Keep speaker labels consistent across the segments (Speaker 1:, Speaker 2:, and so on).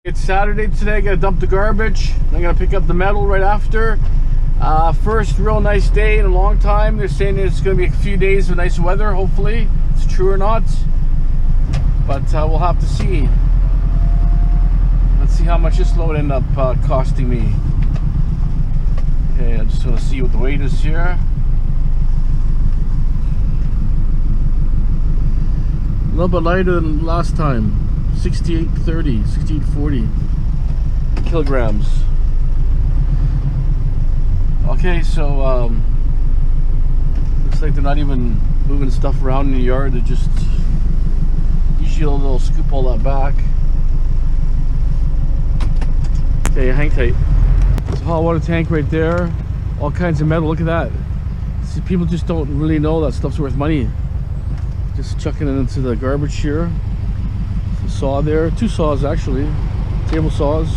Speaker 1: It's Saturday today. I gotta dump the garbage. I'm gonna pick up the metal right after. First real nice day in a long time. They're saying it's gonna be a few days of nice weather. Hopefully it's true or not, but we'll have to see. Let's see how much this load ended up costing me. Okay, I just want to see what the weight is here. A little bit lighter than last time. 68.30, 68.40 kilograms. Okay, so looks like they're not even moving stuff around in the yard. They're just usually they'll scoop all that back. Okay, hang tight. There's a hot water tank right there. All kinds of metal. Look at that. See, people just don't really know that stuff's worth money. Just chucking it into the garbage here. Saw there, two saws actually, table saws.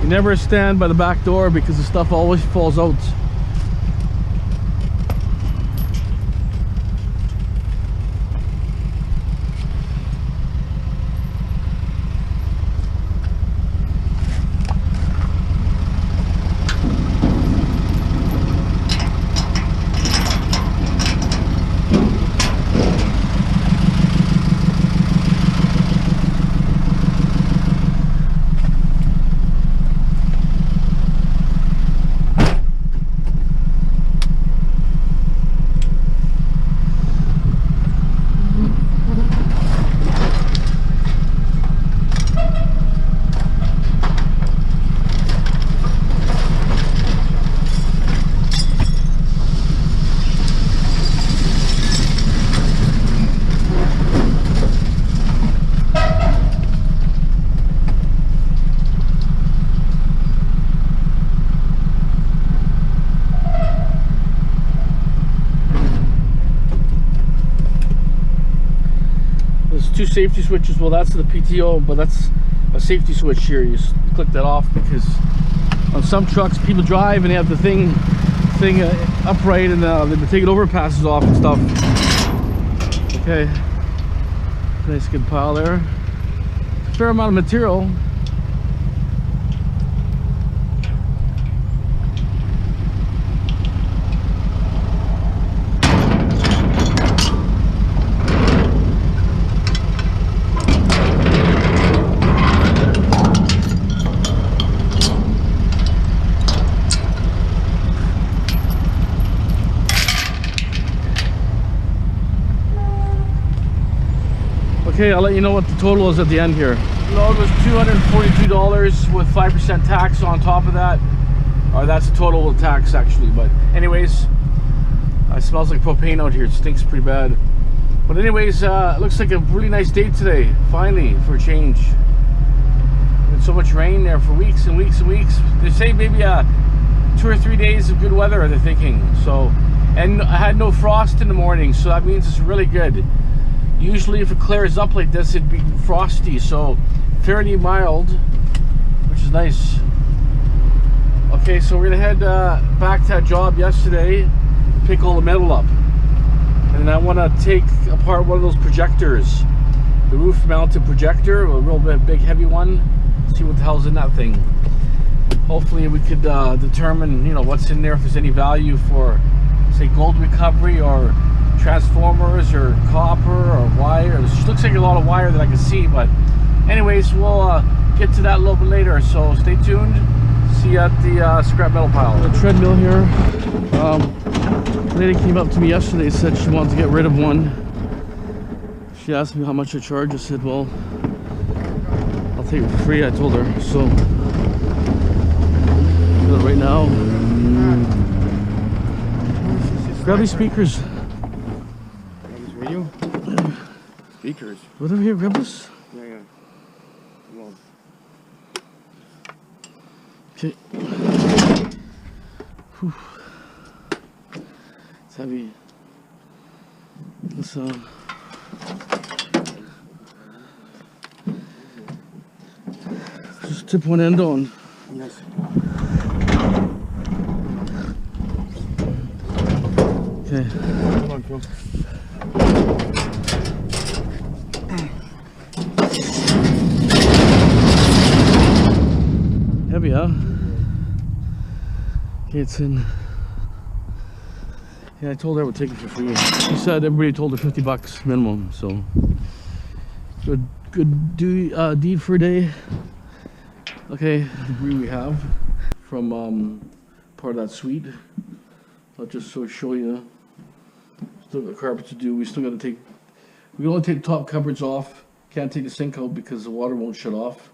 Speaker 1: You never stand by the back door because the stuff always falls out. Two safety switches. Well, that's the PTO, but that's a safety switch here. You click that off because on some trucks people drive and they have the thing upright and they take it over, passes off and stuff. Okay, nice good pile there. Fair amount of material. Okay, I'll let you know what the total is at the end here. Load was $242 with 5% tax on top of that. Or that's the total tax actually, but anyways, it smells like propane out here. It stinks pretty bad. But anyways, it looks like a really nice day today, finally, for a change. There's so much rain there for weeks and weeks and weeks. They say maybe 2 or 3 days of good weather, they're thinking. So, and I had no frost in the morning, so that means it's really good. Usually if it clears up like this, it'd be frosty, so fairly mild, which is nice. Okay, so we're gonna head back to that job yesterday, pick all the metal up. And I wanna take apart one of those projectors, the roof mounted projector, a real big heavy one, see what the hell's in that thing. Hopefully we could determine, you know, what's in there, if there's any value for, say, gold recovery or transformers or copper or wire. It looks like a lot of wire that I can see, but anyways, we'll get to that a little bit later, so stay tuned. See you at the scrap metal pile. The treadmill here. The lady came up to me yesterday and said she wanted to get rid of one. She asked me how much I charge. I said, well, I'll take it for free, I told her. So do it right now. Grab these speakers.
Speaker 2: For you? Speakers.
Speaker 1: Right over here, grab this.
Speaker 2: Yeah. Come on.
Speaker 1: Okay. Whew. It's heavy. Let's tip one end on.
Speaker 2: Yes.
Speaker 1: Okay.
Speaker 2: Hold on, Phil.
Speaker 1: Heavy, huh? Okay, it's in. Yeah, I told her I would take it for free. She said everybody told her $50 minimum, so good deed for a day. Okay, the debris we have from part of that suite. I'll just show you. Still got carpet to do. We still got to take. We can only take the top cupboards off. Can't take the sink out because the water won't shut off.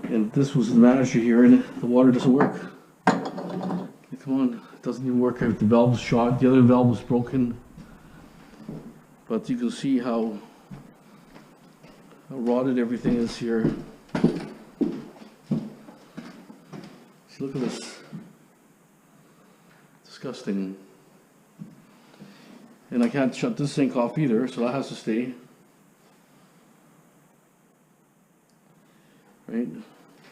Speaker 1: And this was the manager here, and the water doesn't work. Come on, it doesn't even work. The valve's shot. The other valve was broken. But you can see how rotted everything is here. See, look at this. Disgusting. And I can't shut this sink off either, so that has to stay. Right?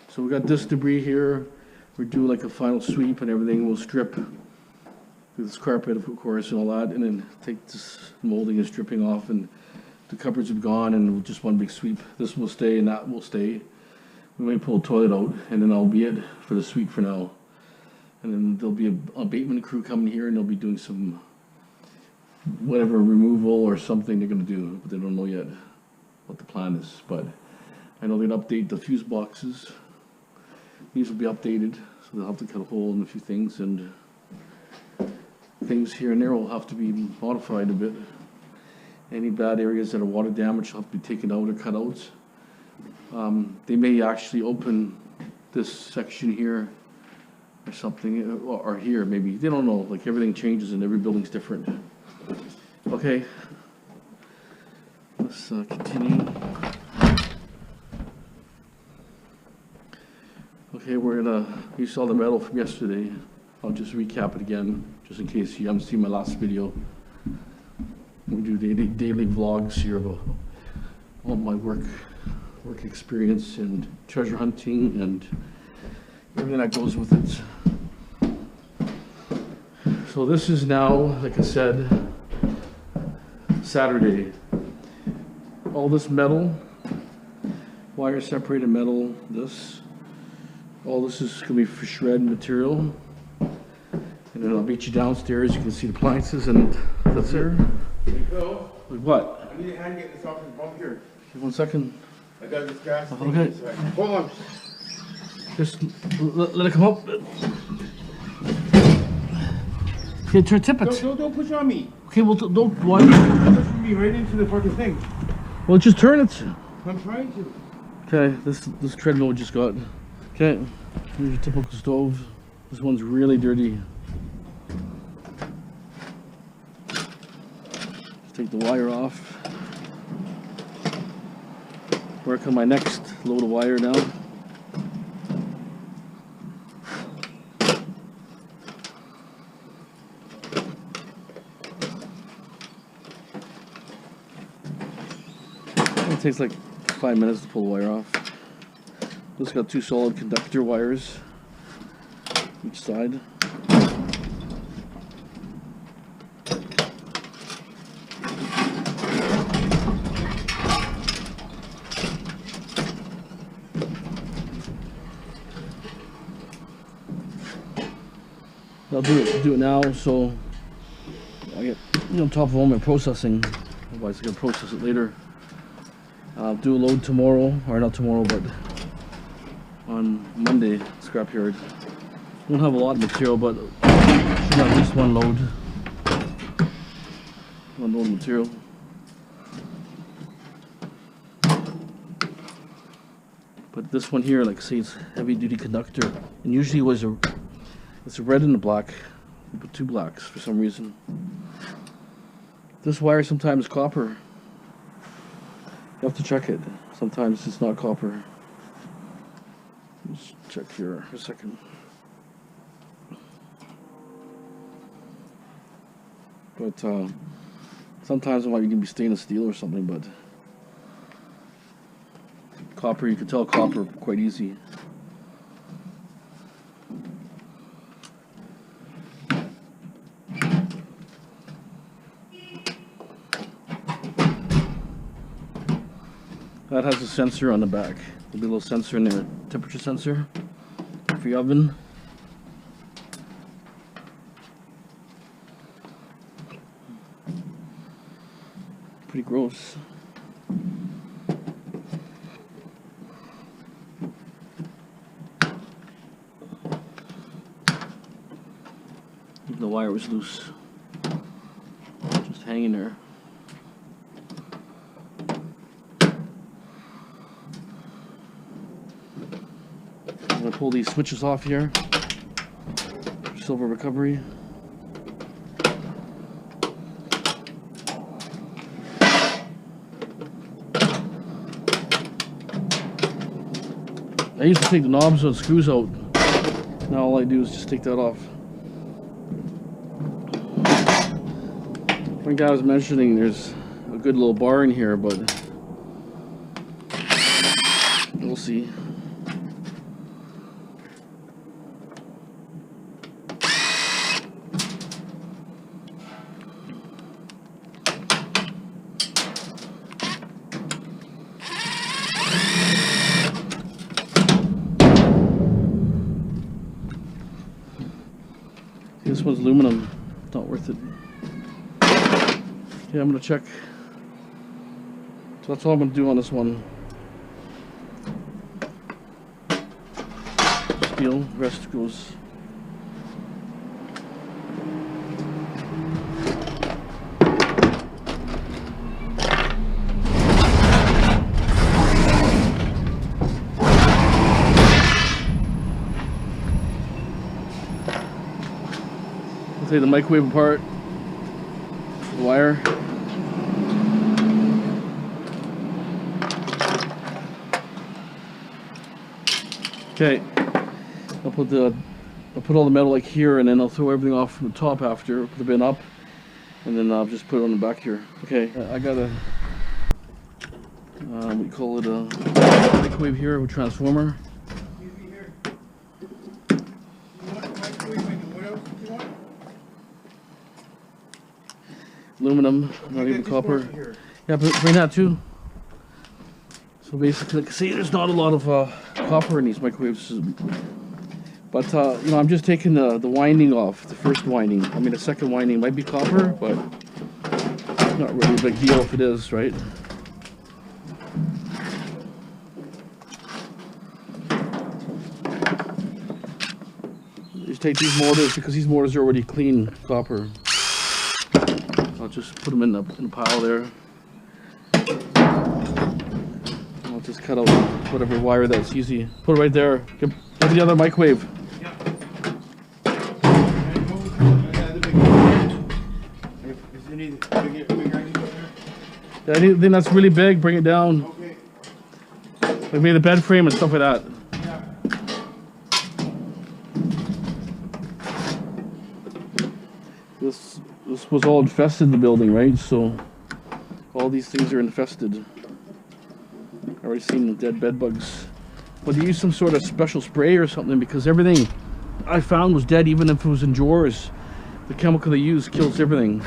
Speaker 1: So we got this debris here. We're doing like a final sweep and everything. We'll strip this carpet, of course, and all that, and then take this molding and stripping off, and the cupboards have gone, and we'll just one big sweep. This will stay, and that will stay. We may pull the toilet out, and then that'll be it for the sweep for now. And then there'll be a abatement crew coming here, and they'll be doing some whatever removal or something they're going to do, but they don't know yet what the plan is. But I know they're going to update the fuse boxes. These will be updated, so they'll have to cut a hole in a few things, and things here and there will have to be modified a bit. Any bad areas that are water damage will have to be taken out or cut out. They may actually open this section here or something, or here maybe. They don't know. Like, everything changes and every building's different. Okay, let's continue. Okay, you saw the metal from yesterday. I'll just recap it again, just in case you haven't seen my last video. We do daily vlogs here about all my work experience and treasure hunting and everything that goes with it. So this is now, like I said, Saturday. All this metal, wire separated metal, all this is going to be for shred material. And then I'll meet you downstairs. You can see the appliances, and that's there.
Speaker 2: Hey, Phil,
Speaker 1: Like what?
Speaker 2: I need a hand getting this off this bump here.
Speaker 1: Okay, 1 second.
Speaker 2: I got this gas thing
Speaker 1: Okay.
Speaker 2: inside. Hold on.
Speaker 1: Just let it come up. Okay, tip it.
Speaker 2: Don't push on me.
Speaker 1: Okay, well, don't. Why?
Speaker 2: Push me right into the fucking thing.
Speaker 1: Well, just turn it.
Speaker 2: I'm trying to.
Speaker 1: Okay, this treadmill we just got. Okay, here's your typical stove. This one's really dirty. Just take the wire off. Work on my next load of wire now. It takes like 5 minutes to pull the wire off. Just got 2 solid conductor wires each side. I'll do it now, so I get on top of all my processing. Otherwise, I gotta process it later. I'll do a load tomorrow, or not tomorrow, but on Monday, scrapyard. Won't have a lot of material, but should have at least one load. One load of material. But this one here, like I say, it's heavy duty conductor, and usually it's a red and a black. We put 2 blacks for some reason. This wire sometimes is copper. You have to check it. Sometimes it's not copper. Let's check here for a second. But sometimes it might even be stainless steel or something, but copper, you can tell copper quite easy. That has a sensor on the back. There'll be a little sensor in there, temperature sensor for your oven. Pretty gross. Even the wire was loose, just hanging there. I'm gonna pull these switches off here. Silver recovery. I used to take the knobs and screws out. Now all I do is just take that off. One guy was mentioning there's a good little bar in here, but we'll see. This one's aluminum, not worth it. Okay, I'm gonna check. So that's all I'm gonna do on this one. Steel, rest goes. Take the microwave apart, the wire. Okay, I'll put all the metal like here, and then I'll throw everything off from the top after, put the bin up, and then I'll just put it on the back here. Okay, I got a we call it a microwave here with transformer. Aluminum, not even copper. Yeah, but bring that too. So basically, see, there's not a lot of copper in these microwaves. But you know, I'm just taking the winding off, the first winding. I mean, the second winding might be copper, but it's not really a big deal if it is, right? Just take these motors, because these motors are already clean copper. I'll just put them in a pile there. I'll just cut out whatever wire that's easy. Put it right there. Get the other microwave.
Speaker 2: Yeah,
Speaker 1: Anything that's really big, bring it down.
Speaker 2: okay.
Speaker 1: Like maybe the bed frame and stuff like that.
Speaker 2: Yeah.
Speaker 1: This was all infested in the building, right? So all these things are infested. I've already seen dead bed bugs. But they use some sort of special spray or something, because everything I found was dead, even if it was in drawers. The chemical they use kills everything.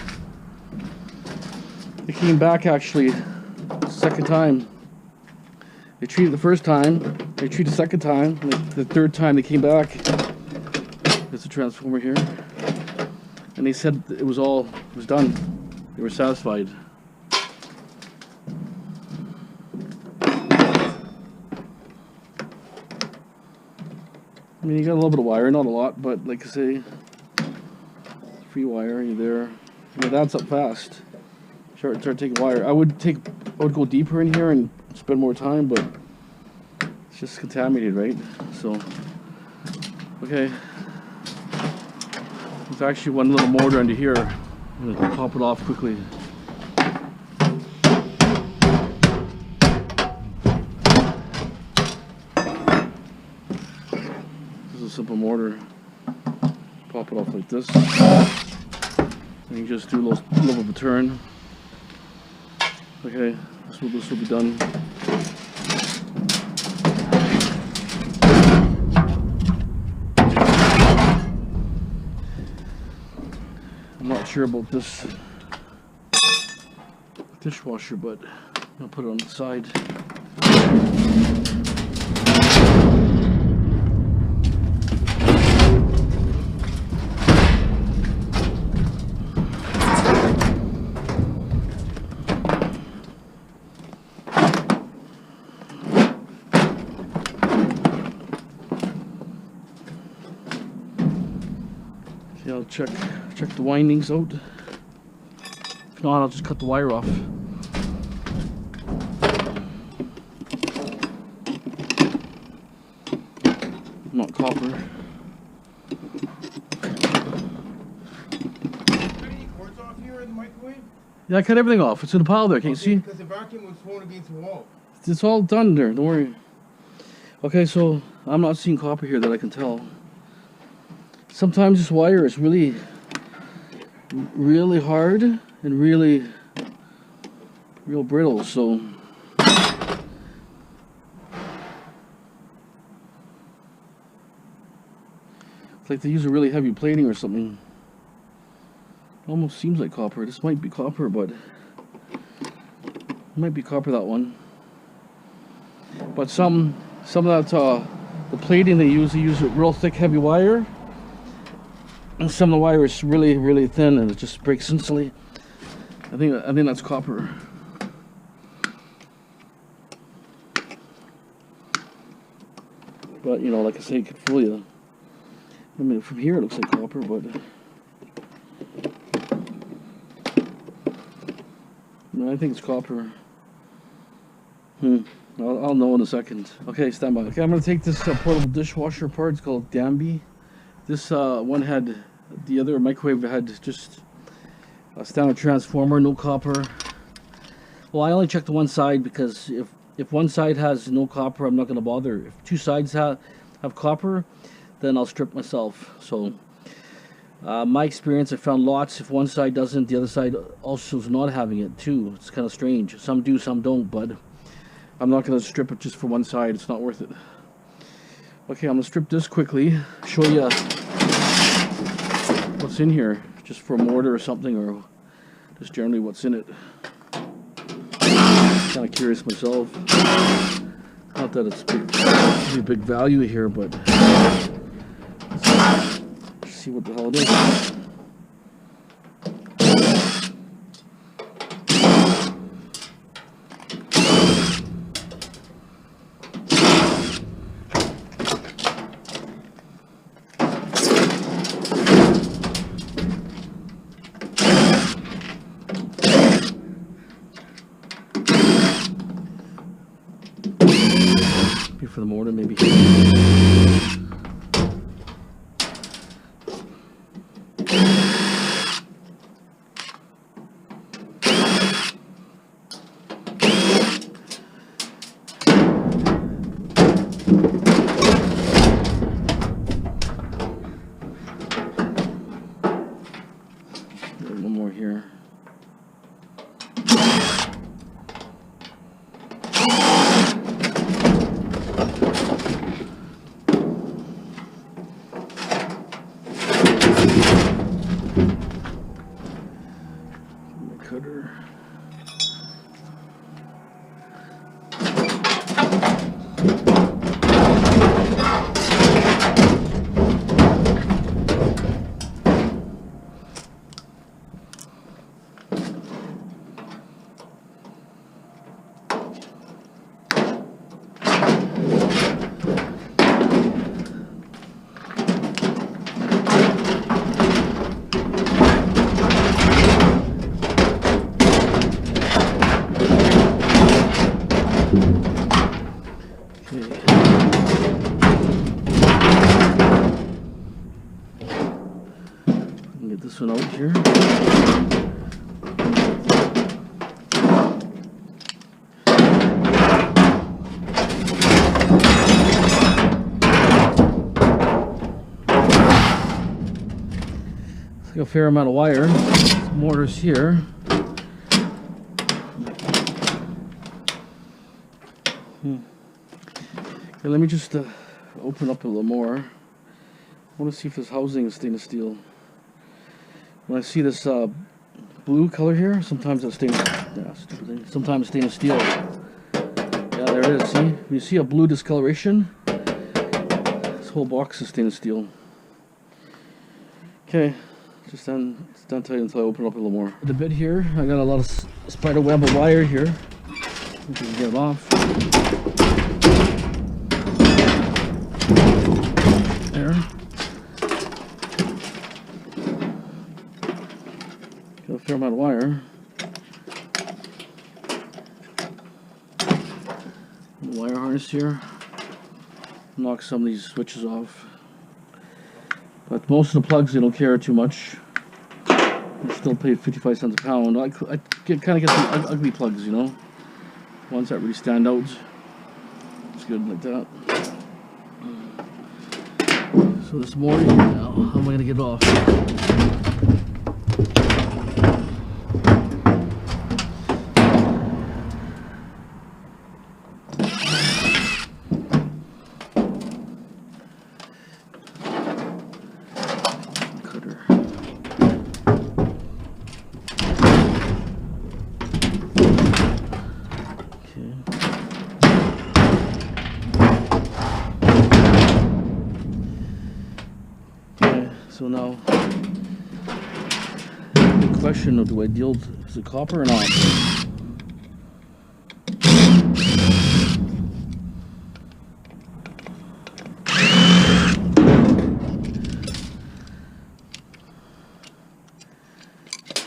Speaker 1: They came back actually second time. They treated the first time, they treated the second time, and the third time they came back. There's a transformer here. And they said it was done. They were satisfied. I mean, you got a little bit of wire, not a lot, but like I say, free wire, you're there. You know, that's up fast. Start taking wire. I would go deeper in here and spend more time, but it's just contaminated, right? So, okay. There's actually one little motor under here. I'm gonna pop it off quickly. This is a simple mortar. Pop it off like this. And you just do a little of a turn. Okay, this will be done. I'm not sure about this dishwasher, but I'm gonna put it on the side. check the windings out. If not, I'll just cut the wire off. Not copper. Yeah, I cut everything off. It's in a pile there. Can't you see?
Speaker 2: Because the vacuum was thrown against the wall.
Speaker 1: It's all done there. Don't worry. Okay, so I'm not seeing copper here that I can tell. Sometimes this wire is really hard and real brittle. So it's like they use a really heavy plating or something. Almost seems like copper. This might be copper, but it might be copper, that one. But some of that the plating they use a real thick, heavy wire, and some of the wire is really thin, and it just breaks instantly. I think that's copper. But you know, like I say, it could fool you. I mean, from here it looks like copper, but. I think it's copper. I'll know in a second. Okay, stand by. Okay, I'm going to take this portable dishwasher apart. It's called Danby. This one had, the other microwave had just a standard transformer, no copper. Well, I only checked the one side because if one side has no copper, I'm not going to bother. If two sides have copper, then I'll strip myself. So my experience, I found lots. If one side doesn't, the other side also is not having it too. It's kind of strange. Some do, some don't, but I'm not going to strip it just for one side. It's not worth it. Okay, I'm going to strip this quickly, show you what's in here, just for a mortar or something, or just generally what's in it. Kind of curious myself. Not that it's a big value here, but see what the hell it is. Be for the mortar, maybe. One more here. My cutter. Get this one out here. It's like a fair amount of wire. Mortars here. Okay, let me just open up a little more. I want to see if this housing is stainless steel. When I see this blue color here, sometimes it's stainless. Yeah, stupid thing. Sometimes stainless steel. Yeah, there it is. See, when you see a blue discoloration, this whole box is stainless steel. Okay, just stand tight until I open up a little more. The bit here, I got a lot of spider web of wire here. We can get it off. There. Got a fair amount of wire. Wire harness here. Knock some of these switches off. But most of the plugs, they don't care too much. I still pay 55 cents a pound. I kind of get the ugly plugs, you know, ones that really stand out. It's good like that. So this morning, now, how am I gonna get it off? So now, the question of do I deal, is it copper or not?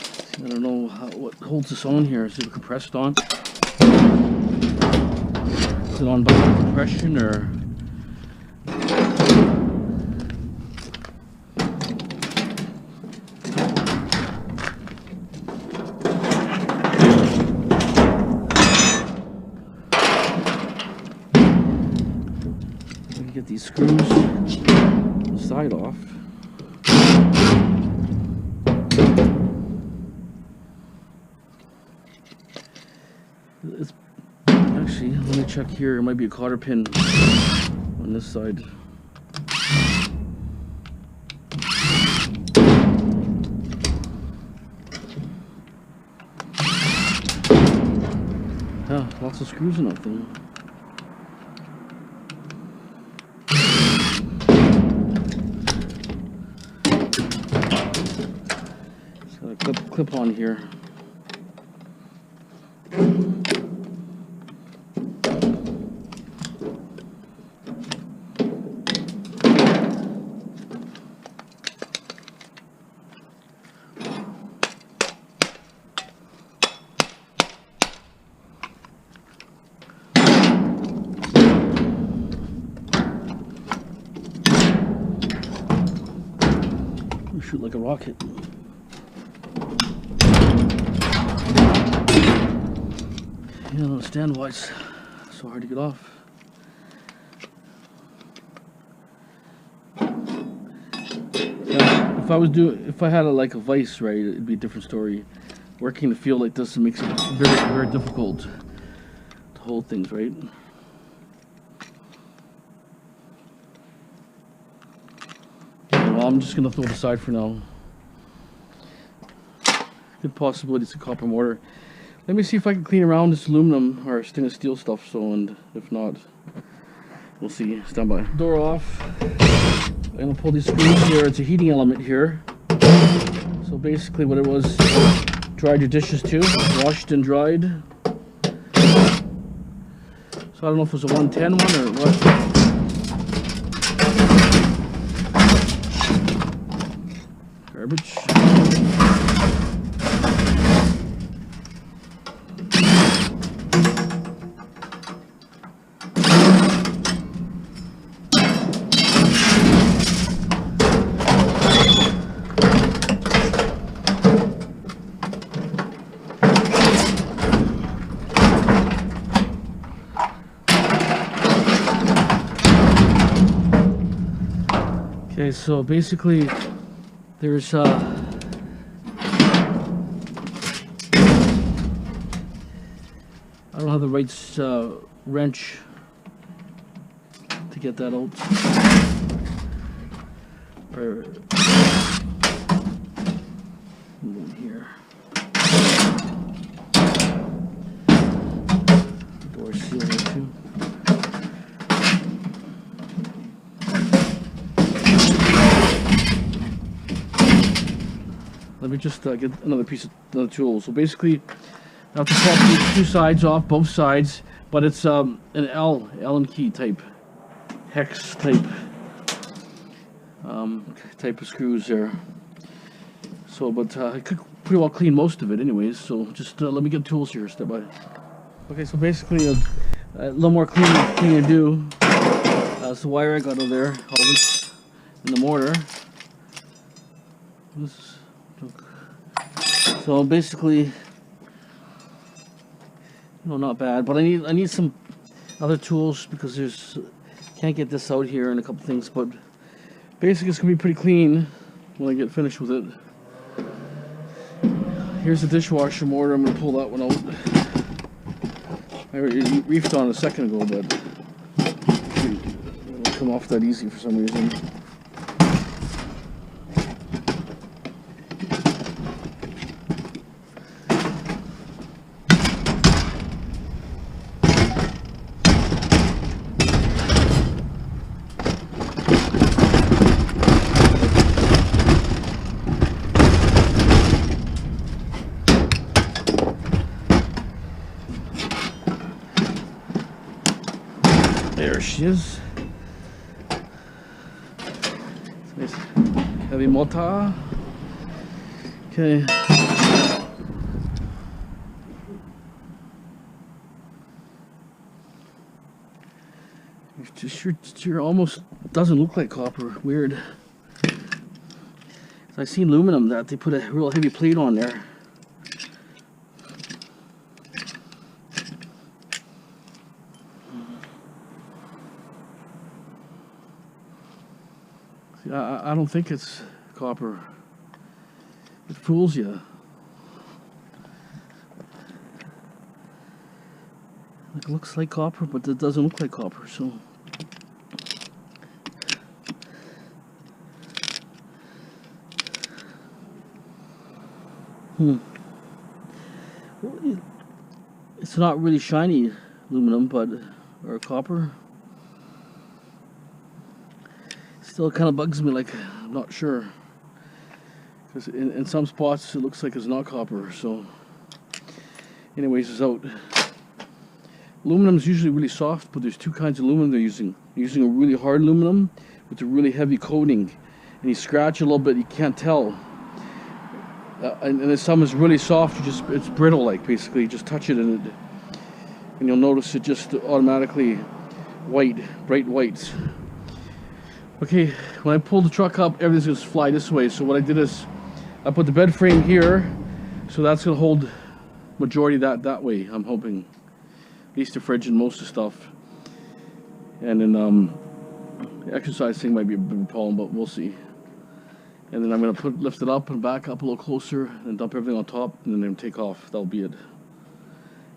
Speaker 1: I don't know what holds this on here. Is it compressed on? Is it on by compression or? Get these screws on the side off. It's actually, let me check here. It might be a cotter pin on this side. Yeah, lots of screws in that thing. Clip on here. Shoot like a rocket. I don't understand why it's so hard to get off. If I had like a vise, right, it'd be a different story. Working the field like this, it makes it very, very difficult to hold things, right? Well, I'm just gonna throw it aside for now. Good possibility it's a copper mortar. Let me see if I can clean around this aluminum or stainless steel stuff, so, and if not, we'll see. Stand by. Door off. I'm gonna pull these screws here. It's a heating element here. So basically what it was, dried your dishes too, washed and dried. So I don't know if it was a 110 one or what. Garbage. Okay, so basically there's I don't have the right wrench to get that out. Or move here. Door seal there too. Let me just get another tool. So basically, I have to pop these two sides off, both sides, but it's an Allen key type, hex type, type of screws there. So, but I could pretty well clean most of it anyways. So just let me get tools here step by. Okay, so basically a little more cleaning to do. That's the wire I got over there, all this in the mortar. So basically, not bad, but I need some other tools because can't get this out here and a couple things, but basically it's gonna be pretty clean when I get finished with it. Here's the dishwasher mortar. I'm gonna pull that one out. I reefed on a second ago, but it won't come off that easy for some reason. There she is. Nice heavy motor. Okay. Sure almost doesn't look like copper. Weird. I've seen aluminum that they put a real heavy plate on there. I don't think it's copper. It fools you. It looks like copper, but it doesn't look like copper, so. Well, it's not really shiny aluminum, or copper. Still kind of bugs me, like I'm not sure, because in some spots it looks like it's not copper. So anyways, it's out. Aluminum is usually really soft, but there's two kinds of aluminum they're using. They're using a really hard aluminum with a really heavy coating, and you scratch a little bit, you can't tell. And then some is really soft, it's brittle, like basically you just touch it and you'll notice it just automatically white, bright whites. Okay, when I pull the truck up, everything's going to fly this way. So what I did is I put the bed frame here, so that's going to hold majority of that way, I'm hoping. At least the fridge and most of the stuff. And then the exercise thing might be a bit of a problem, but we'll see. And then I'm going to lift it up and back up a little closer and dump everything on top, and then take off. That'll be it.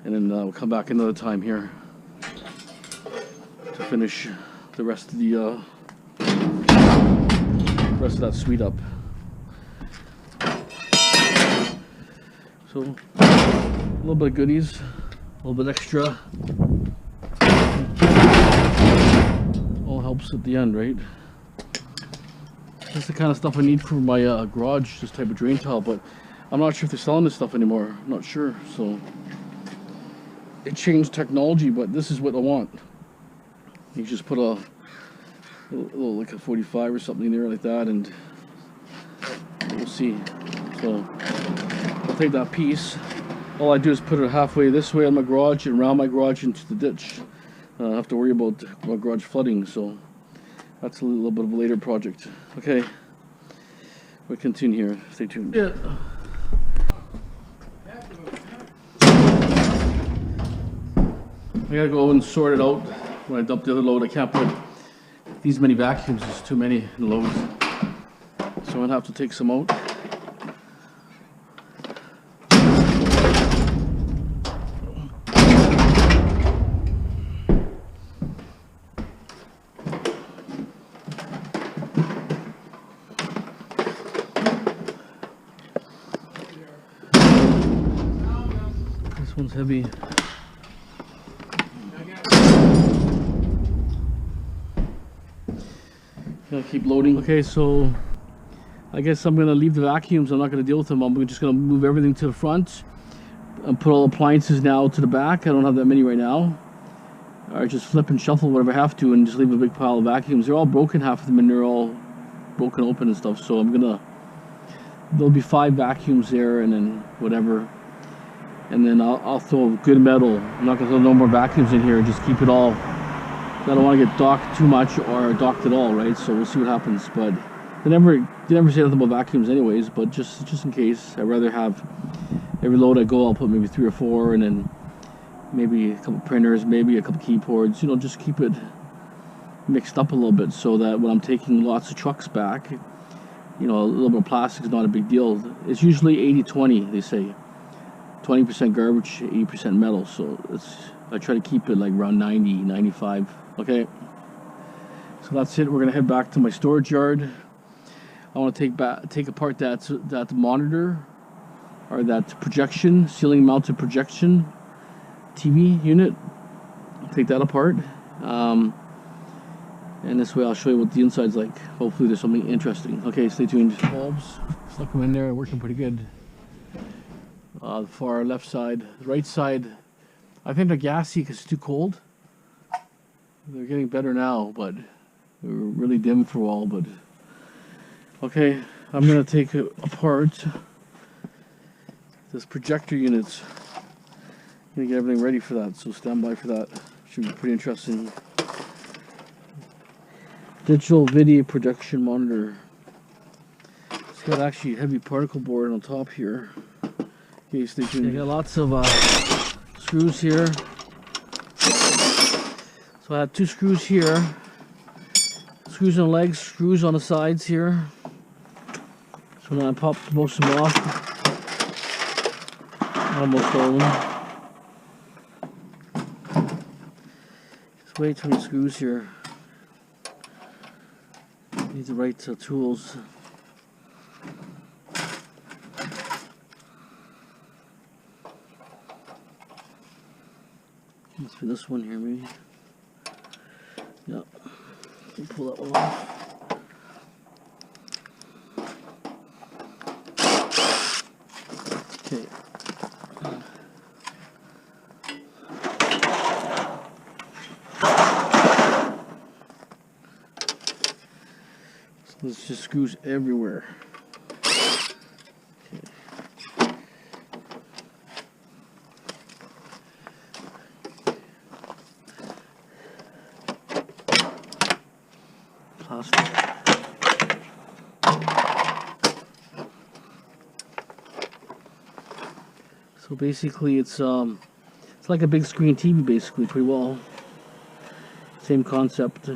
Speaker 1: And then we'll come back another time here to finish the rest of that suite up. So a little bit of goodies, a little bit extra. All helps at the end, right? This is the kind of stuff I need for my garage, this type of drain tile, but I'm not sure if they're selling this stuff anymore. I'm not sure. So it changed technology, but this is what I want. You just put a little like a 45 or something in there like that, and we'll see. So I'll take that piece. All I do is put it halfway this way on my garage and around my garage into the ditch. I don't have to worry about my garage flooding, so that's a little bit of a later project. Okay, we'll continue here. Stay tuned. Yeah. I gotta go and sort it out when I dump the other load. I can't put these many vacuums, there's too many loads. So I'm gonna have to take some out. This one's heavy. Gonna keep loading. Okay, so I guess I'm gonna leave the vacuums. I'm not gonna deal with them. I'm just gonna move everything to the front and put all appliances now to the back. I don't have that many right now. Or just flip and shuffle whatever I have to and just leave a big pile of vacuums. They're all broken, half of them, and they're all broken open and stuff. So I'm gonna there'll be 5 vacuums there, and then whatever. And then I'll throw good metal. I'm not gonna throw no more vacuums in here. Just keep it all. I don't want to get docked too much or docked at all, right? So we'll see what happens. But they never say nothing about vacuums, anyways. But just in case, I'd rather have every load I go, I'll put maybe 3 or 4, and then maybe a couple printers, maybe a couple keyboards. You know, just keep it mixed up a little bit so that when I'm taking lots of trucks back, you know, a little bit of plastic is not a big deal. It's usually 80-20, they say. 20% garbage, 80% metal. So I try to keep it like around 90, 95. Okay. So that's it. We're gonna head back to my storage yard. I want to take apart that monitor, or that projection, ceiling mounted projection TV unit. Take that apart. And this way I'll show you what the inside's like. Hopefully there's something interesting. Okay, stay tuned. Bulbs, stuck them in there, working pretty good. The far left side, right side, I think they're gassy because it's too cold. They're getting better now, but they were really dim for a while. But okay, I'm gonna take it apart. This projector unit. I'm gonna get everything ready for that, so stand by for that. Should be pretty interesting. Digital video projection monitor. It's got actually a heavy particle board on top here. Okay, stay tuned. I got lots of screws here. So I have 2 screws here. Screws on the legs, screws on the sides here. So now I popped most of them off. Almost all of them. Just way too many screws here. Need the right tools. Let's do this one here, maybe. Yep. Pull that one off. Okay. So there's just screws everywhere. Plastic. So basically it's like a big screen TV, basically, pretty well. Same concept.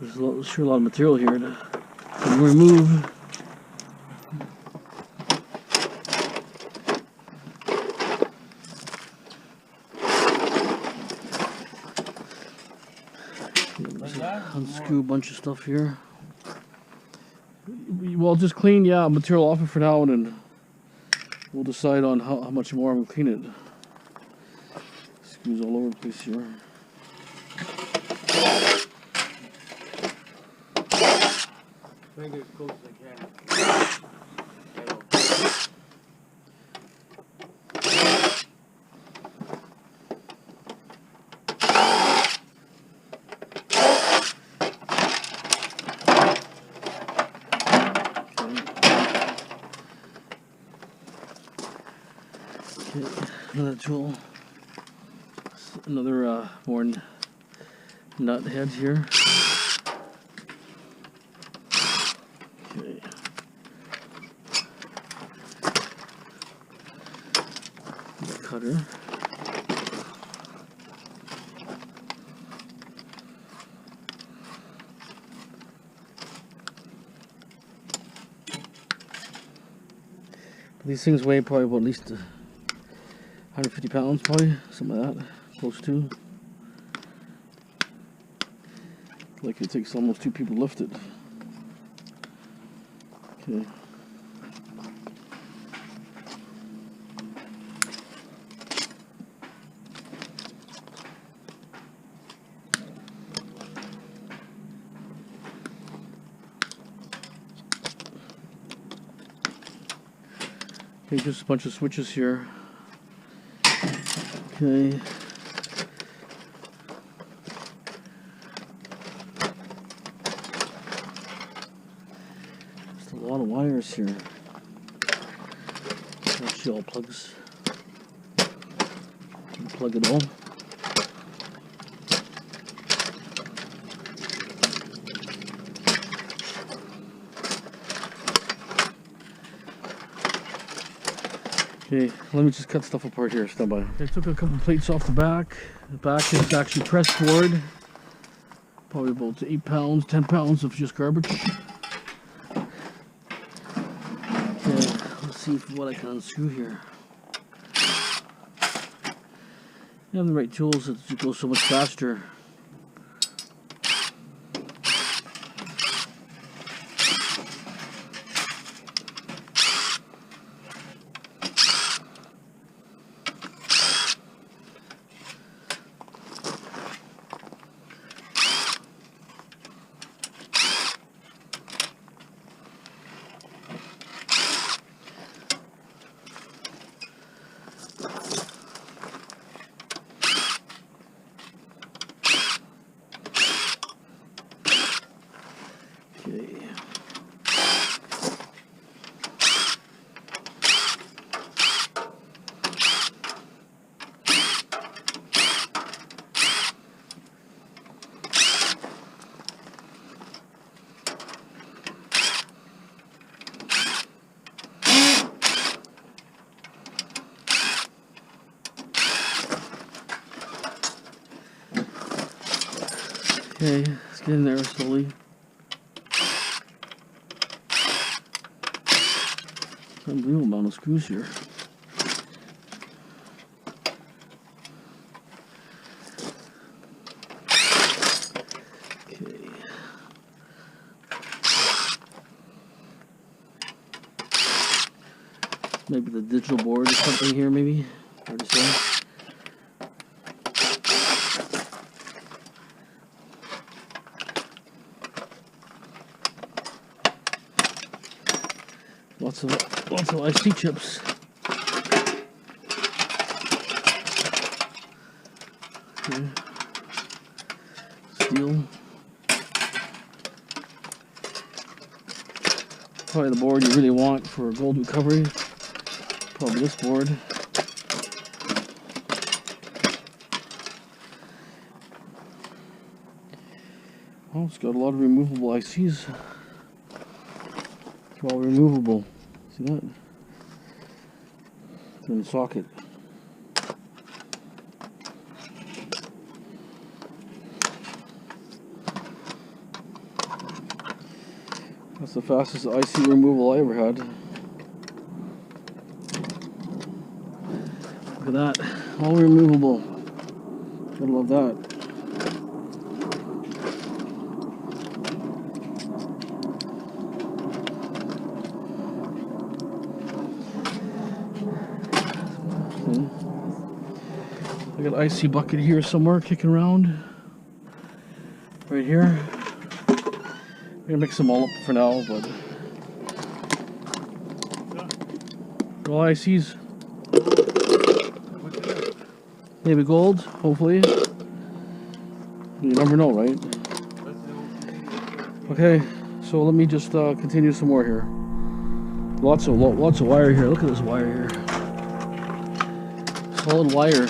Speaker 1: There's sure a lot of material here to remove. Unscrew a bunch of stuff here. Well, just clean, material off it for now, and then we'll decide on how much more I'm gonna clean it. Screws all over the place here.
Speaker 2: Try and get as close as I can.
Speaker 1: Okay, another tool. Another more nut head here. Okay. Cutter. These things weigh probably about at least 150 pounds, probably, something like that, close to. Like it takes almost 2 people to lift it. Okay. Okay, just a bunch of switches here. Okay. plugs here. Actually, all plugs. Plug it all. Okay, let me just cut stuff apart here. Stand by. Okay, I took a couple plates off the back. The back is actually pressed board. Probably about 8 pounds, 10 pounds of just garbage. Okay, let's see what I can unscrew here. You have the right tools, it goes so much faster. Okay, let's get in there slowly. Unbelievable amount of screws here. Okay. Maybe the digital board or something here, maybe. Hard to say. Lots of IC chips. Okay. Steel. Probably the board you really want for gold recovery. Probably this board. Oh, it's got a lot of removable ICs. It's all removable. See that? It's in the socket. That's the fastest IC removal I ever had. Look at that. All removable. Gotta love that. I got an IC bucket here somewhere kicking around. Right here. I'm gonna mix them all up for now, but all ICs. Maybe gold, hopefully. You never know, right? Okay, so let me just continue some more here. Lots of wire here. Look at this wire here. Solid wire.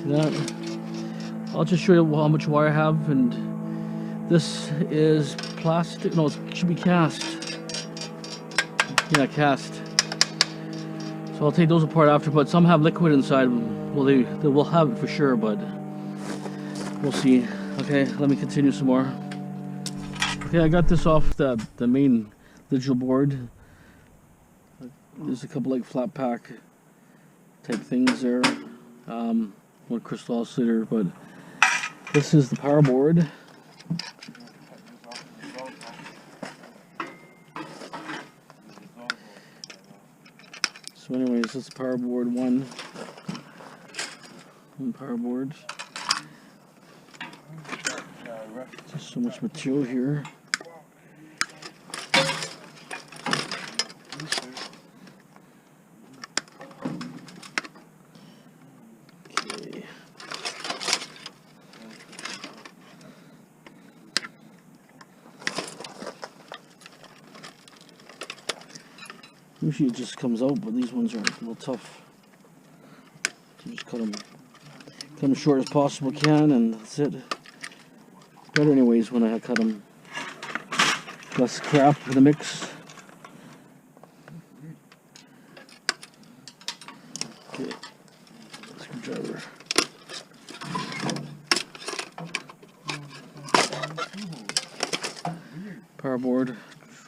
Speaker 1: See that? I'll just show you how much wire I have, and this is plastic. No, it should be cast. Yeah, cast. So I'll take those apart after, but some have liquid inside them. Well, they will have it for sure, but we'll see. Okay, let me continue some more. Okay, I got this off the main digital board. There's a couple like flat pack type things there. One crystal oscillator, but this is the power board. So anyways, this is power board one power board. Just so much material here. Okay. Usually it just comes out, but these ones are a little tough. So just cut them as short as possible can, and that's it. It's better anyways when I cut them. Less crap for the mix. Okay, screwdriver. Power board,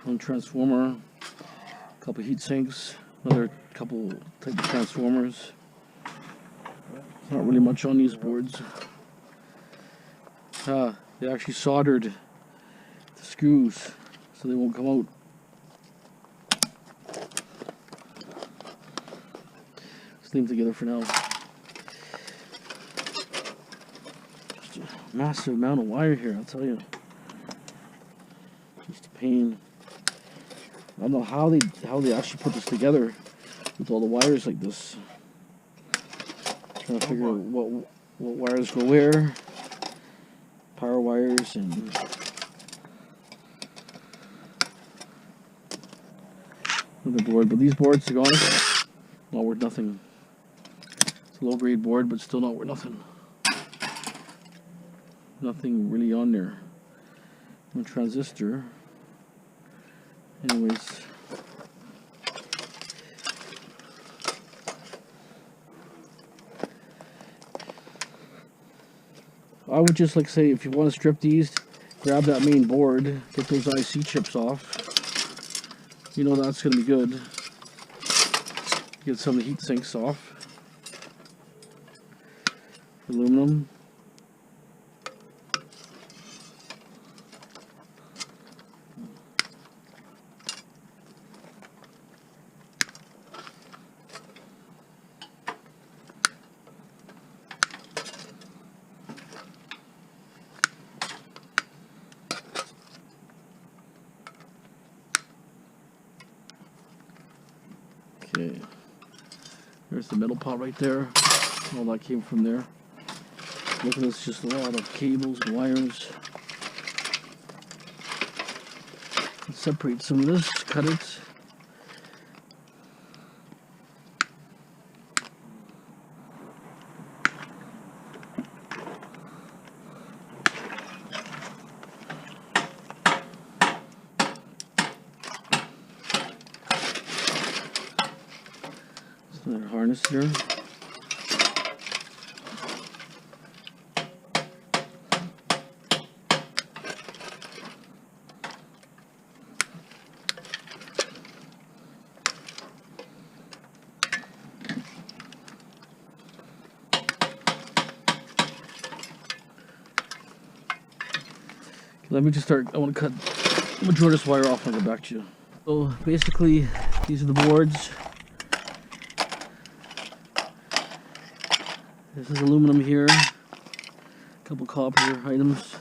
Speaker 1: one transformer, a couple heat sinks, another couple type of transformers. Not really much on these boards. They actually soldered the screws so they won't come out. Let's leave them together for now. Just a massive amount of wire here, I'll tell you. Just a pain. I don't know how they actually put this together with all the wires like this. Trying to figure out what wires go where. Power wires and another board, but these boards, to be honest, not worth nothing. It's a low grade board, but still not worth nothing. Nothing really on there. One transistor. Anyways. I would just like say, if you want to strip these, grab that main board, get those IC chips off. You know that's going to be good. Get some of the heat sinks off. Aluminum. Okay, there's the metal pot right there. All that came from there. Look at this, just a lot of cables and wires. Let's separate some of this, cut it. Another harness here. Let me just start. I want to cut the majority of this wire off and I'll get back to you. So basically, these are the boards. This is aluminum here, a couple copper items.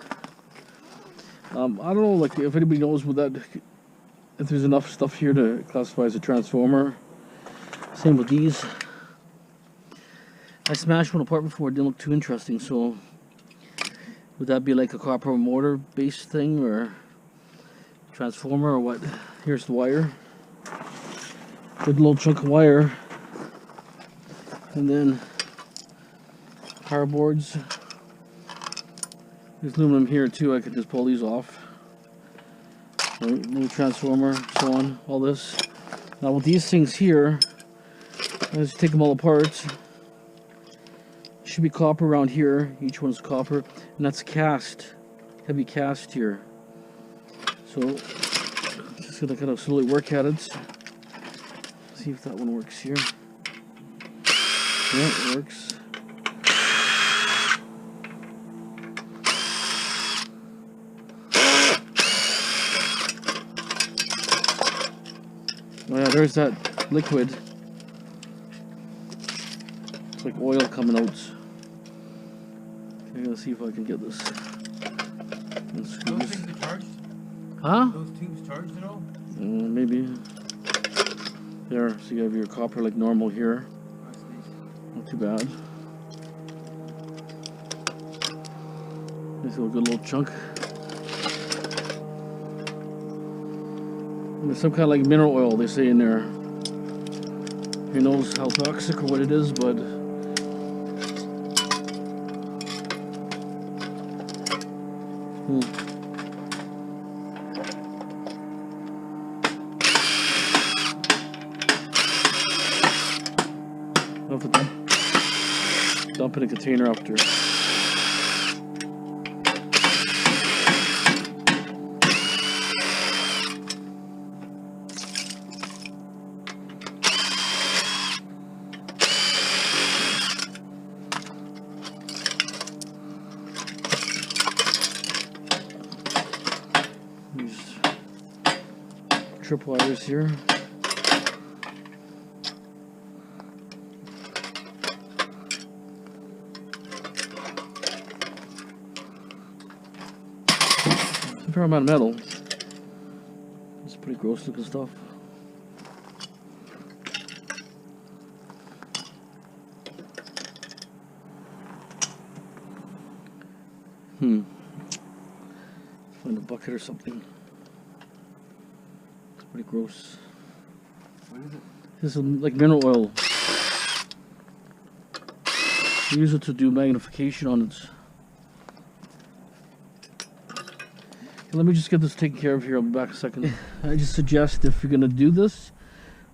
Speaker 1: I don't know, like, if anybody knows what that, if there's enough stuff here to classify as a transformer. Same with these. I smashed one apart before, it didn't look too interesting, so would that be like a copper motor based thing or transformer or what? Here's the wire. Good little chunk of wire. And then power boards. There's aluminum here too, I could just pull these off. Little transformer, so on, all this. Now with these things here, I just take them all apart. Should be copper around here, each one's copper, and that's cast, heavy cast here. So, just gonna kind of slowly work at it. See if that one works here. Yeah, it works. Oh yeah, there's that liquid. It's like oil coming out. Okay, let's see if I can get this.
Speaker 2: Those things are charged?
Speaker 1: Huh?
Speaker 2: Those tubes charged at all?
Speaker 1: Maybe. There, so you have your copper like normal here. Not too bad. Nice little good little chunk. And there's some kind of like mineral oil they say in there. Who knows how toxic or what it is, but I'll have to dump in a container after. These trip wires here. A fair amount of metal. It's pretty gross looking stuff. Find a bucket or something. It's pretty gross.
Speaker 2: What is it?
Speaker 1: This is like mineral oil. We use it to do magnification on it. Let me just get this taken care of here. I'll be back in a second. I just suggest if you're gonna do this,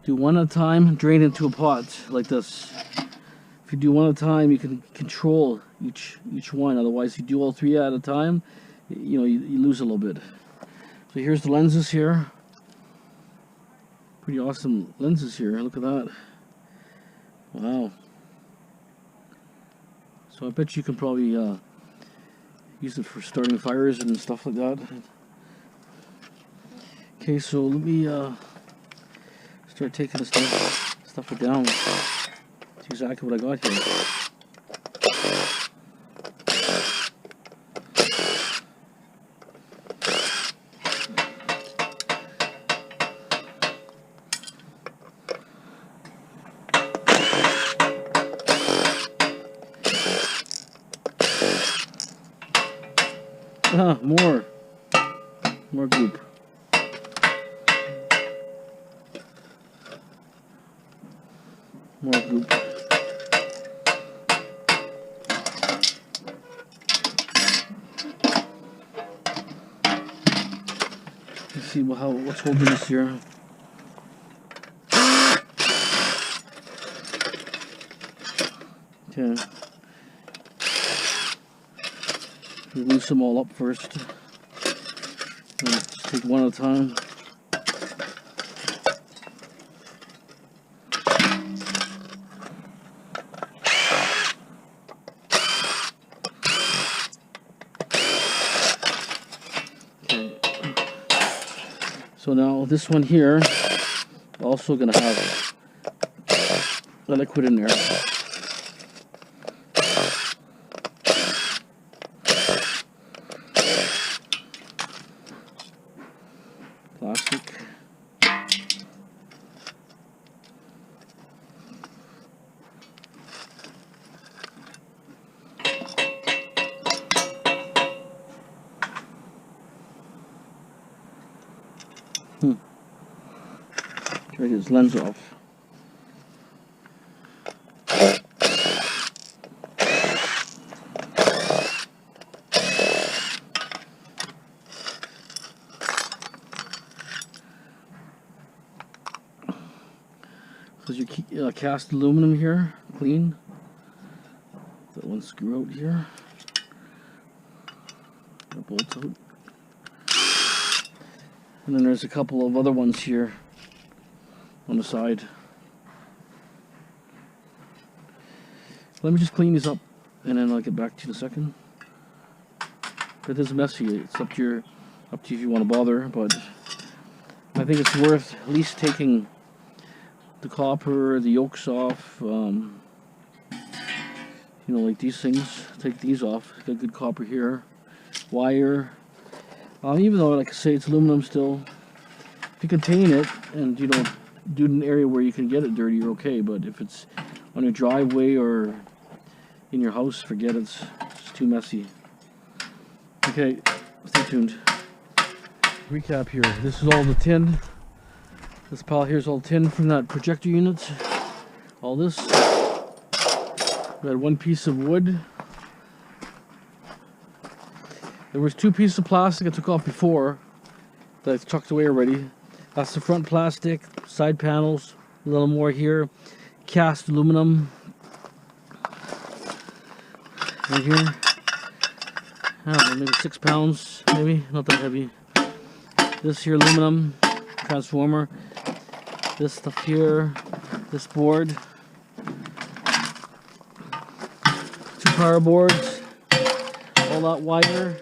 Speaker 1: do one at a time, drain into a pot like this. If you do one at a time, you can control each one. Otherwise, if you do all three at a time, you know, you lose a little bit. So here's the lenses here. Pretty awesome lenses here. Look at that. Wow. So I bet you can probably use it for starting fires and stuff like that. Okay, so let me start taking the stuff down. That's exactly what I got here. More goop. More goop. Let's see what's holding this here. Okay. Release them all up first. Just take one at a time. Okay. So now this one here, also gonna have the liquid in there. Plastic. Try to get this lens off. Your cast aluminum here, clean. That one screw out here. That bolts out. And then there's a couple of other ones here on the side. Let me just clean these up and then I'll get back to you in a second. If it is messy, it's up to you if you want to bother, but I think it's worth at least taking the copper, the yolks off, you know, like these things. Take these off. Got good copper here. Wire. Even though, like I say, it's aluminum still. If you contain it and you don't do it in an area where you can get it dirty, you're okay. But if it's on your driveway or in your house, forget it. It's too messy. Okay, stay tuned. Recap here. This is all the tin. This pile here is all tin from that projector unit. all this. We had one piece of wood. There was two pieces of plastic I took off before that I tucked away already. That's the front plastic, side panels, a little more here. Cast aluminum. Right here. I don't know, maybe 6 pounds, maybe, not that heavy. This here aluminum transformer. This stuff here, this board. 2 power boards. All that wire.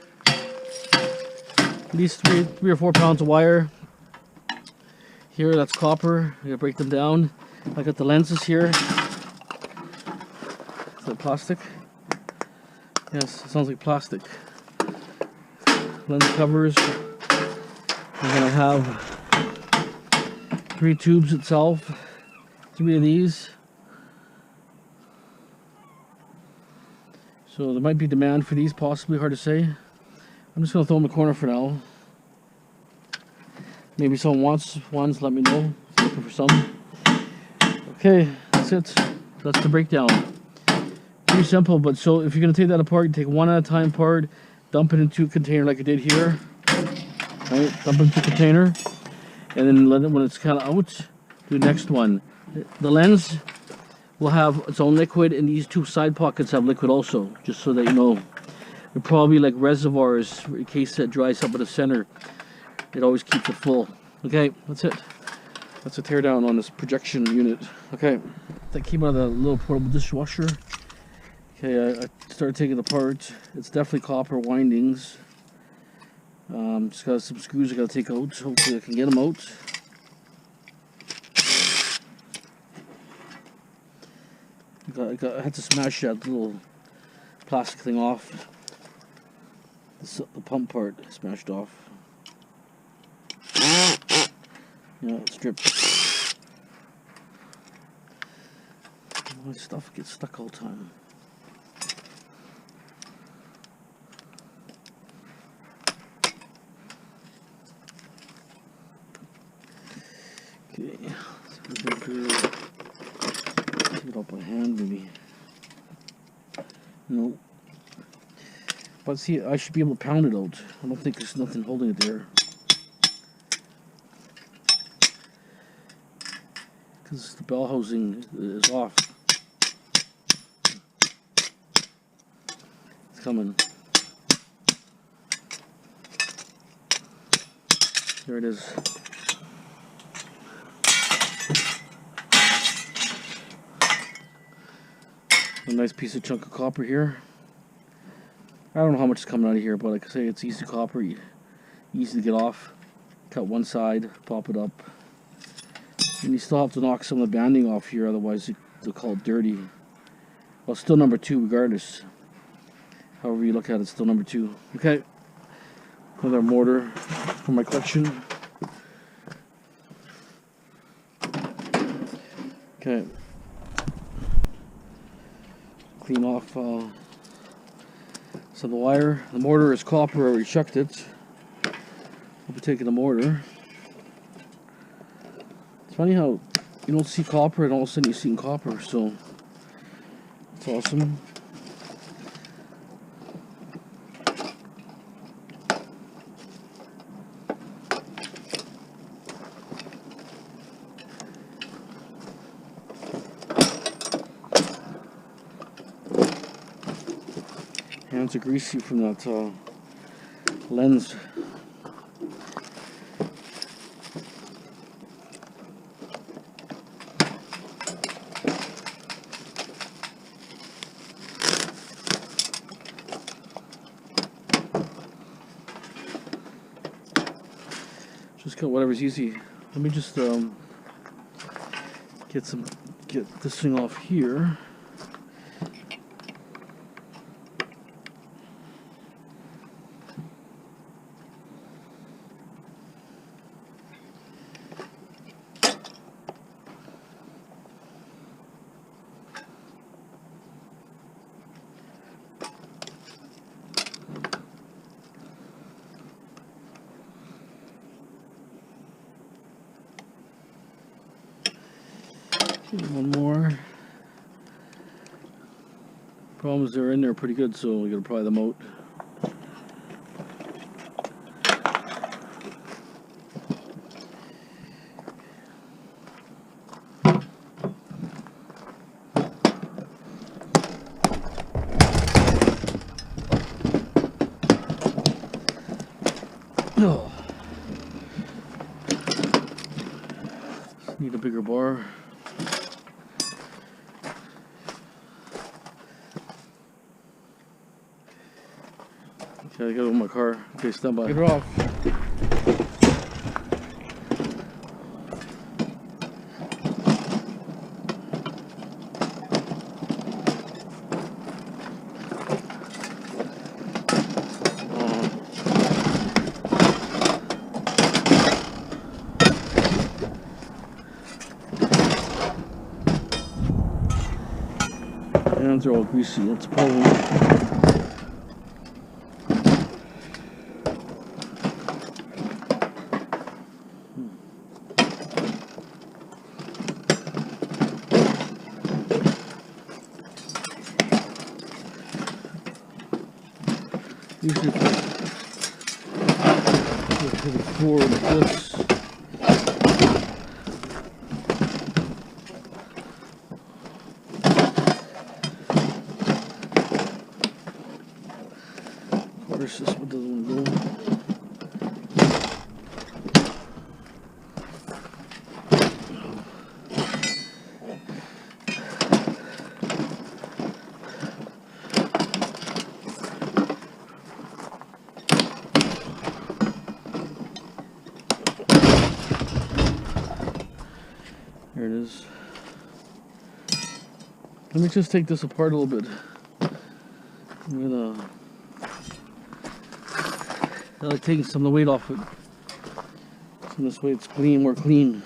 Speaker 1: At least three or 4 pounds of wire. Here, that's copper. I gotta break them down. I got the lenses here. Is that plastic? Yes, it sounds like plastic. Lens covers. I'm gonna have 3 tubes itself. 3 of these. So there might be demand for these, possibly, hard to say. I'm just gonna throw them in the corner for now. Maybe someone wants ones, let me know. Looking for some. Okay, that's it. That's the breakdown. Pretty simple, but so if you're going to take that apart, you take one at a time apart, dump it into a container like I did here. Right, dump it into a container, and then let it, when it's kind of out, do the next one. The lens will have its own liquid, and these 2 side pockets have liquid also, just so that you know. They're probably like reservoirs in case it dries up at the center. It always keeps it full. Okay, that's it. That's a teardown on this projection unit. Okay, that came out of the little portable dishwasher. Okay, I started taking it apart. It's definitely copper windings. Just got some screws I gotta take out. Hopefully I can get them out. I had to smash that little plastic thing off. The pump part smashed off. Yeah, it's stripped. My stuff gets stuck all the time. Okay, so we're going to take it up by hand, maybe. No. But see, I should be able to pound it out. I don't think there's nothing holding it there. Because the bell housing is off. It's coming. There it is. A nice piece of chunk of copper here. I don't know how much is coming out of here, but like I say, it's easy copper, easy to get off. Cut one side, pop it up. And you still have to knock some of the banding off here, otherwise they'll call it dirty. Well, still number 2 regardless. However you look at it, it's still number 2. Okay. Another mortar for my collection. Okay. Clean off some of the wire. The mortar is copper, I already checked it. I'll be taking the mortar. It's funny how you don't see copper and all of a sudden you see copper, so it's awesome. Hands are greasy from that lens. Just cut whatever's easy. Let me just get this thing off here. One more. Problem is they're in there pretty good, so we gotta pry them out. Oh. Need a bigger bar. Okay, I gotta go in my car. Okay, stand by. Get her off. Hands are all greasy, that's a problem. Usually put to the floor like this. This one doesn't want to go. There it is. Let me just take this apart a little bit. I'm gonna I like taking some of the weight off it. So this way it's clean, more clean.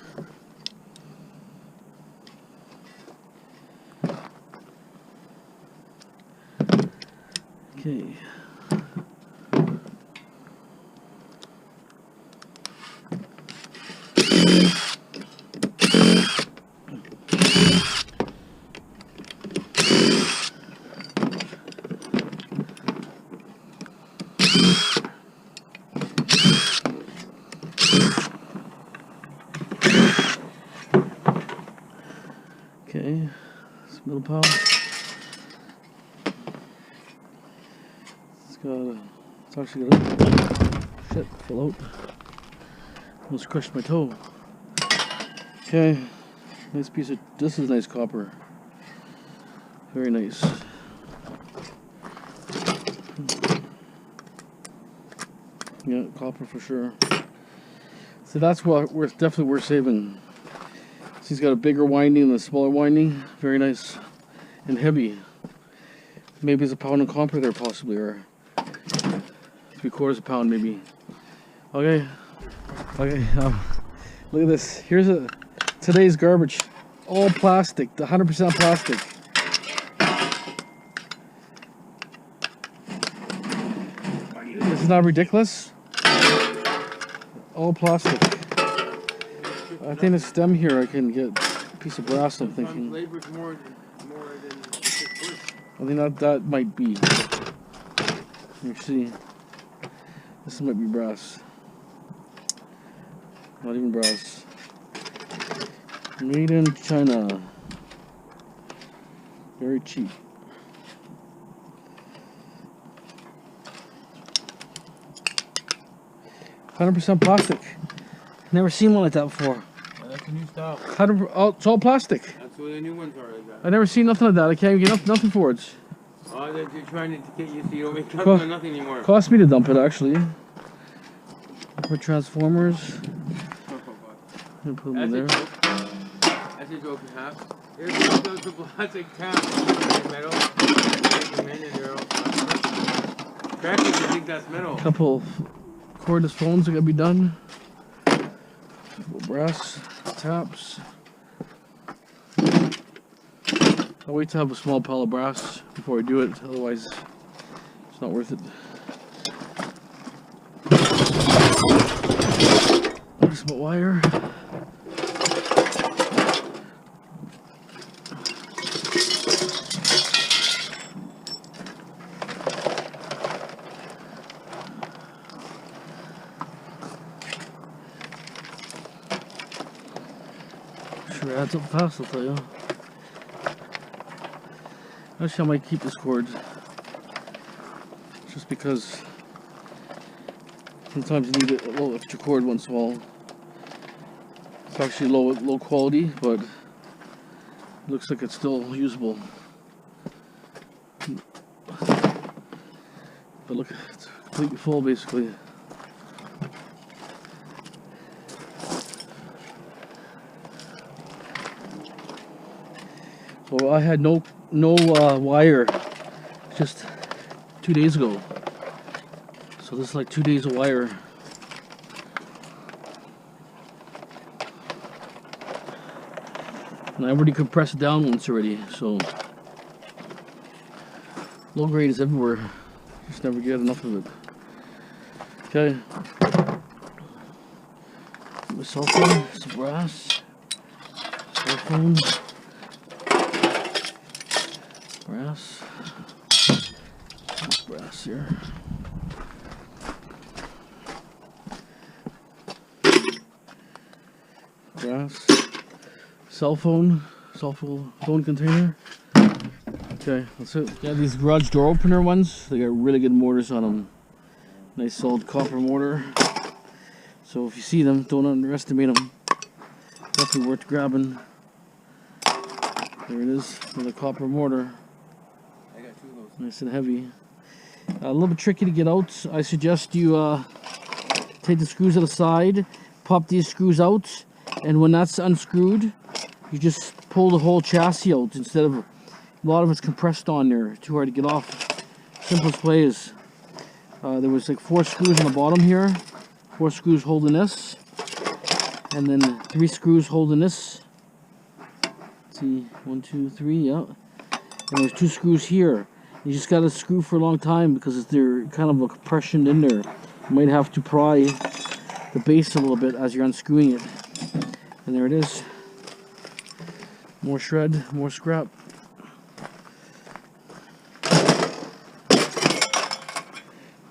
Speaker 1: Okay. Okay, this middle pile. It's actually got a shit, fell out. Almost crushed my toe. Okay, nice piece of, this is nice copper. Very nice. Yeah, copper for sure. So that's what definitely worth saving. So he's got a bigger winding and a smaller winding. Very nice and heavy. Maybe it's a pound of copper there possibly, or 3/4 a pound maybe. Okay, okay. Look at this. Here's today's garbage. All plastic. 100% plastic. Isn't that ridiculous? All plastic. I think the stem here I can get a piece of brass, I'm thinking.
Speaker 2: Labor's more than
Speaker 1: I think that might be. You see, this might be brass. Not even brass. Made in China. Very cheap. 100% plastic. Never seen one like that before.
Speaker 2: That's a new style.
Speaker 1: It's all plastic.
Speaker 2: That's what the new ones are like that.
Speaker 1: I never seen nothing like that. I can't even get nothing for it.
Speaker 2: Oh, they're trying to get you so you don't make nothing or nothing anymore.
Speaker 1: Cost me to dump it actually. For transformers. I'm gonna put them in there.
Speaker 2: That's a joke and a half. Here's those plastic taps. Metal. Take them in and they're all plastic. Crackers, you think that's metal.
Speaker 1: Couple of cordless phones are gonna be done. Brass taps. I'll wait to have a small pile of brass before I do it, otherwise it's not worth it. There's some wire. Sure adds up fast, I'll tell you. Actually, I might keep this cord. Just because sometimes you need a little extra cord once in a while. It's actually low quality, but it looks like it's still usable. But look, it's completely full basically. So I had no wire just 2 days ago. So this is like 2 days of wire. And I already compressed it down once already, so low grade is everywhere. Just never get enough of it. Okay. My cell phone, some brass. Cell phone. Brass. Brass here. Brass. Cell phone container. Okay, that's it. Yeah, these garage door opener ones, they got really good mortars on them. Nice solid copper mortar. So if you see them, don't underestimate them. Definitely worth grabbing. There it is, with a copper mortar.
Speaker 2: I got 2 of those.
Speaker 1: Nice and heavy. A little bit tricky to get out. I suggest you take the screws to the side, pop these screws out, and when that's unscrewed, you just pull the whole chassis out instead of, a lot of it's compressed on there, too hard to get off. Simplest way is, there was like 4 screws on the bottom here, 4 screws holding this, and then 3 screws holding this. Let's see, 1, 2, 3, yeah. And there's 2 screws here. You just gotta screw for a long time because they're kind of a compression in there. You might have to pry the base a little bit as you're unscrewing it. And there it is. More shred, more scrap.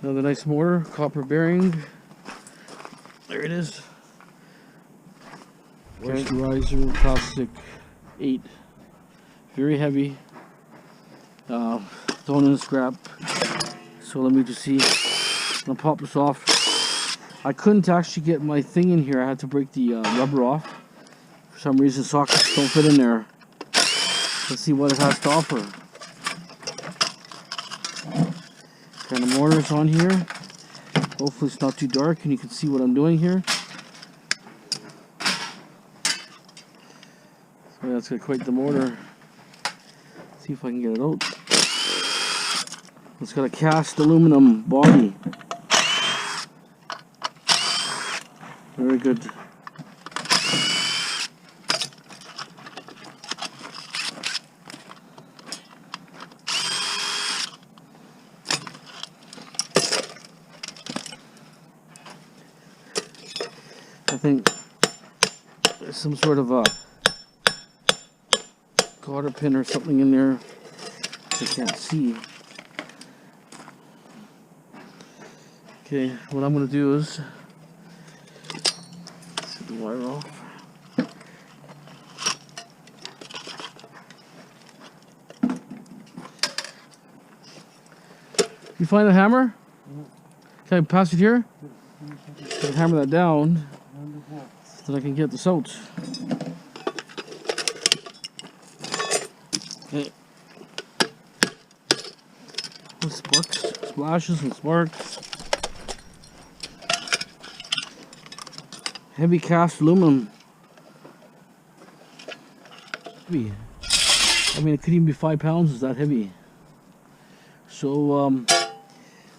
Speaker 1: Another nice mortar, copper bearing. There it is. Moisturizer, plastic 8. Very heavy. Thrown in the scrap. So let me just see. I'm gonna pop this off. I couldn't actually get my thing in here. I had to break the rubber off. For some reason, sockets don't fit in there. Let's see what it has to offer. Kind of mortars on here. Hopefully it's not too dark and you can see what I'm doing here. So that's quite the mortar. Let's see if I can get it out. It's got a cast aluminum body. Very good. I think there's some sort of a cotter pin or something in there I can't see. Okay, what I'm going to do is set the wire off. You find a hammer? Can I pass it here? I can hammer that down so that I can get this out. Okay. Sparks, splashes and sparks. Heavy cast aluminum. Heavy. I mean, it could even be 5 pounds. It's that heavy. So,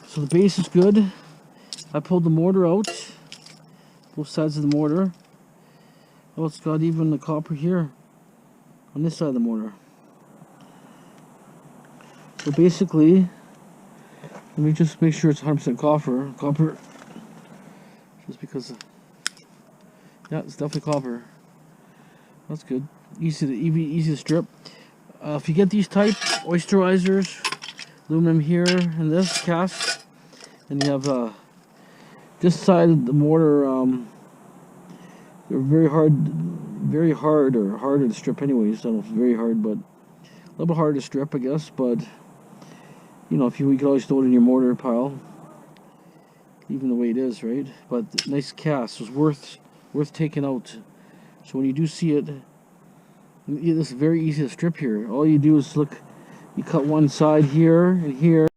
Speaker 1: so the base is good. I pulled the mortar out, both sides of the mortar. Oh, it's got even the copper here on this side of the mortar. So basically, let me just make sure it's 100% copper. Just because. Yeah, it's definitely copper. That's good. Easy to strip. If you get these type oysterizers, aluminum here and this cast, and you have this side of the mortar, they're very hard very hard, or harder to strip anyways. I don't know if it's very hard, but a little bit harder to strip, I guess. But you know, you can always throw it in your mortar pile, even the way it is, right? But nice cast was worth taking out. So when you do see it, this is very easy to strip here. All you do is look, you cut one side here and here.